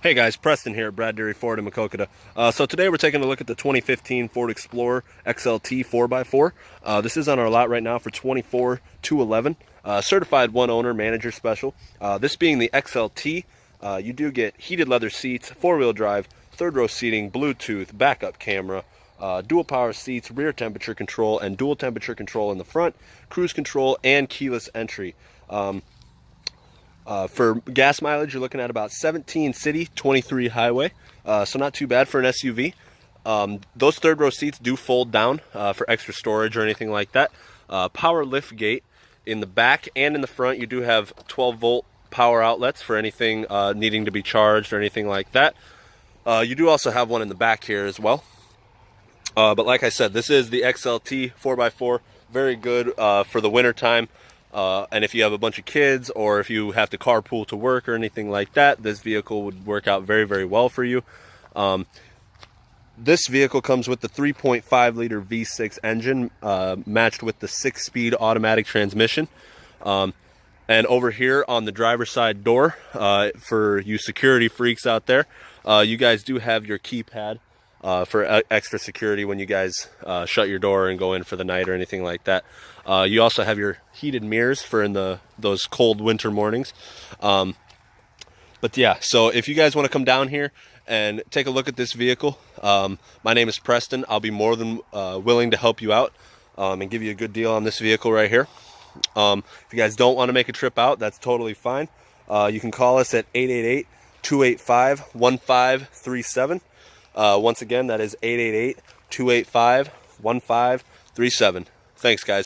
Hey guys, Preston here at Brad Dairy Ford in Macokota. So today we're taking a look at the 2015 Ford Explorer XLT 4x4. This is on our lot right now for $24,211. Certified one owner manager special. This being the XLT, you do get heated leather seats, four-wheel drive, third row seating, Bluetooth, backup camera, dual power seats, rear temperature control, and dual temperature control in the front, cruise control, and keyless entry. For gas mileage, you're looking at about 17 city, 23 highway, so not too bad for an SUV. Those third row seats do fold down for extra storage or anything like that. Power lift gate in the back and in the front. You do have 12-volt power outlets for anything needing to be charged or anything like that. You do also have one in the back here as well. But like I said, this is the XLT 4x4, very good for the winter time. And if you have a bunch of kids or if you have to carpool to work or anything like that, this vehicle would work out very, very well for you. This vehicle comes with the 3.5 liter V6 engine matched with the 6-speed automatic transmission. And over here on the driver's side door, for you security freaks out there, you guys do have your keypad for extra security when you guys shut your door and go in for the night or anything like that. You also have your heated mirrors for in those cold winter mornings. But yeah, so if you guys want to come down here and take a look at this vehicle, my name is Preston. I'll be more than willing to help you out and give you a good deal on this vehicle right here. If you guys don't want to make a trip out, that's totally fine. You can call us at 888-285-1537. Once again, that is 888-285-1537. Thanks, guys.